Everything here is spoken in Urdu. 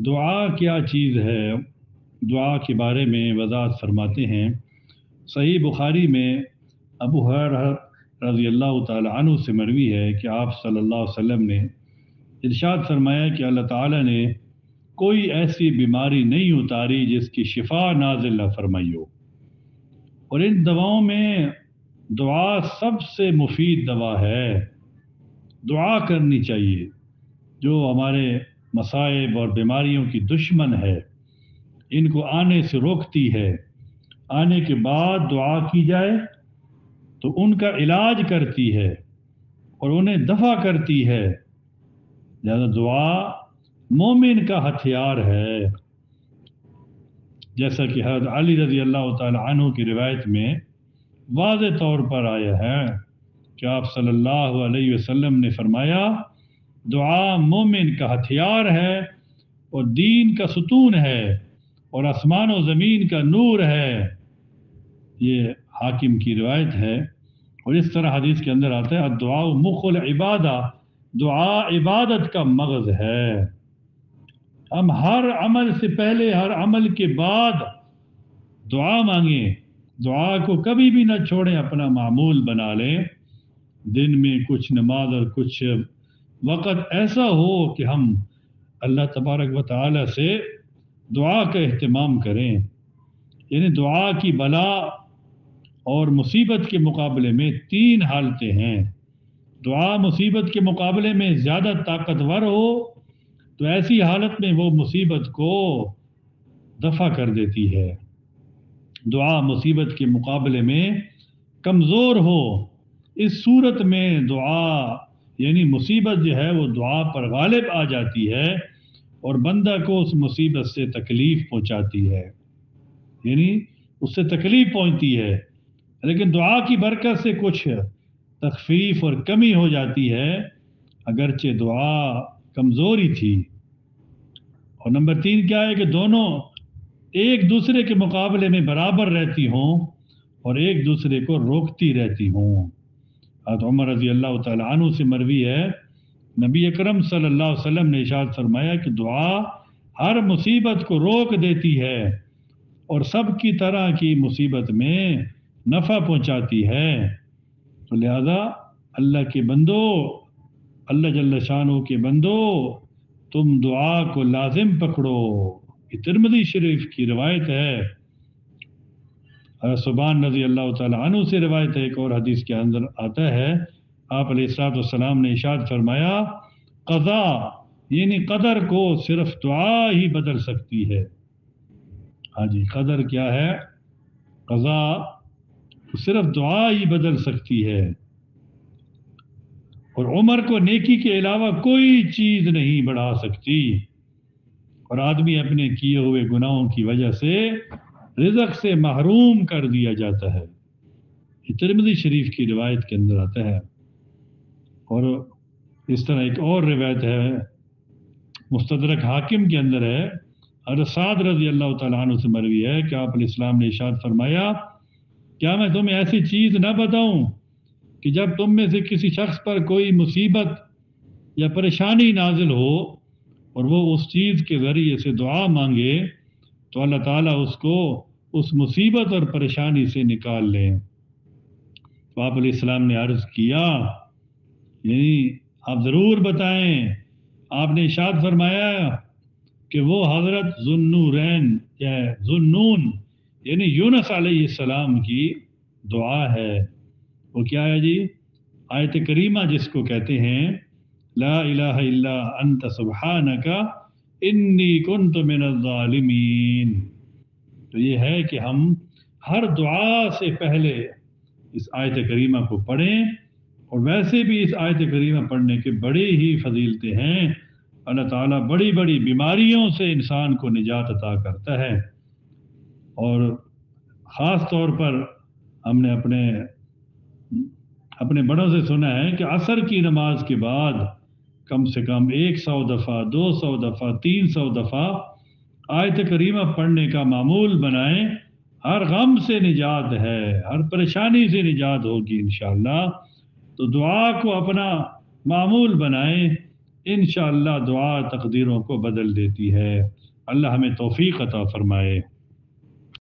دعا کیا چیز ہے؟ دعا کے بارے میں وضاحت فرماتے ہیں۔ صحیح بخاری میں ابو ہریرہ رضی اللہ تعالی عنہ سے مروی ہے کہ آپ صلی اللہ علیہ وسلم نے ارشاد فرمایا کہ اللہ تعالی نے کوئی ایسی بیماری نہیں اتاری جس کی شفا نازل نہ فرمائی ہو، اور ان دواؤں میں دعا سب سے مفید دوا ہے۔ دعا کرنی چاہیے۔ جو ہمارے مصائب اور بیماریوں کی دشمن ہے، ان کو آنے سے روکتی ہے، آنے کے بعد دعا کی جائے تو ان کا علاج کرتی ہے اور انہیں دفع کرتی ہے۔ لہذا دعا مومن کا ہتھیار ہے، جیسا کہ حضرت علی رضی اللہ تعالی عنہ کی روایت میں واضح طور پر آیا ہے کہ آپ صلی اللہ علیہ وسلم نے فرمایا، دعا مومن کا ہتھیار ہے اور دین کا ستون ہے اور آسمان و زمین کا نور ہے۔ یہ حاکم کی روایت ہے، اور اس طرح حدیث کے اندر آتا ہے الدعاء مخ العبادہ، دعا عبادت کا مغز ہے۔ ہم ہر عمل سے پہلے، ہر عمل کے بعد دعا مانگیں، دعا کو کبھی بھی نہ چھوڑیں، اپنا معمول بنا لیں۔ دن میں کچھ نماز اور کچھ وقت ایسا ہو کہ ہم اللہ تبارک و تعالی سے دعا کا اہتمام کریں۔ یعنی دعا کی بلا اور مصیبت کے مقابلے میں تین حالتیں ہیں۔ دعا مصیبت کے مقابلے میں زیادہ طاقتور ہو تو ایسی حالت میں وہ مصیبت کو دفع کر دیتی ہے۔ دعا مصیبت کے مقابلے میں کمزور ہو، اس صورت میں دعا یعنی مصیبت جو ہے وہ دعا پر غالب آ جاتی ہے اور بندہ کو اس مصیبت سے تکلیف پہنچاتی ہے، یعنی اس سے تکلیف پہنچتی ہے۔ لیکن دعا کی برکت سے کچھ تخفیف اور کمی ہو جاتی ہے، اگرچہ دعا کمزوری تھی۔ اور نمبر تین کیا ہے کہ دونوں ایک دوسرے کے مقابلے میں برابر رہتی ہوں اور ایک دوسرے کو روکتی رہتی ہوں۔ حضرت عمر رضی اللہ تعالی عنہ سے مروی ہے، نبی اکرم صلی اللہ علیہ وسلم نے ارشاد فرمایا کہ دعا ہر مصیبت کو روک دیتی ہے اور سب کی طرح کی مصیبت میں نفع پہنچاتی ہے۔ تو لہذا اللہ کے بندو، اللہ جل شانہ کے بندو، تم دعا کو لازم پکڑو۔ یہ ترمذی شریف کی روایت ہے۔ صبان رضی اللہ تعالی عنہ سے روایت ہے، ایک اور حدیث کے اندر آتا ہے، آپ علیہ الصلوۃ والسلام نے ارشاد فرمایا، قضا یعنی قدر کو صرف دعا ہی بدل سکتی ہے۔ ہاں جی، قدر کیا ہے؟ قضا صرف دعا ہی بدل سکتی ہے، اور عمر کو نیکی کے علاوہ کوئی چیز نہیں بڑھا سکتی، اور آدمی اپنے کیے ہوئے گناہوں کی وجہ سے رزق سے محروم کر دیا جاتا ہے۔ یہ ترمذی شریف کی روایت کے اندر آتا ہے۔ اور اس طرح ایک اور روایت ہے، مستدرک حاکم کے اندر ہے، حضرت سعد رضی اللہ تعالیٰ عنہ سے مروی ہے کہ آپ علیہ السلام نے ارشاد فرمایا، کیا میں تمہیں ایسی چیز نہ بتاؤں کہ جب تم میں سے کسی شخص پر کوئی مصیبت یا پریشانی نازل ہو اور وہ اس چیز کے ذریعے سے دعا مانگے تو اللہ تعالیٰ اس کو اس مصیبت اور پریشانی سے نکال لیں۔ تو آپ علیہ السلام نے عرض کیا، یعنی آپ ضرور بتائیں۔ آپ نے ارشاد فرمایا کہ وہ حضرت ذوالنورین یا ذوالنون یعنی یونس علیہ السلام کی دعا ہے۔ وہ کیا ہے جی؟ آیت کریمہ جس کو کہتے ہیں لا الہ الا انت سبحانک انی کنت من الظالمین۔ تو یہ ہے کہ ہم ہر دعا سے پہلے اس آیت کریمہ کو پڑھیں، اور ویسے بھی اس آیت کریمہ پڑھنے کے بڑی ہی فضیلتیں ہیں۔ اللہ تعالیٰ بڑی بڑی بیماریوں سے انسان کو نجات عطا کرتا ہے، اور خاص طور پر ہم نے اپنے بڑوں سے سنا ہے کہ عصر کی نماز کے بعد کم سے کم 100 دفعہ، 200 دفعہ، 300 دفعہ آیت کریمہ پڑھنے کا معمول بنائیں۔ ہر غم سے نجات ہے، ہر پریشانی سے نجات ہوگی انشاءاللہ۔ تو دعا کو اپنا معمول بنائیں، انشاءاللہ دعا تقدیروں کو بدل دیتی ہے۔ اللہ ہمیں توفیق عطا فرمائے۔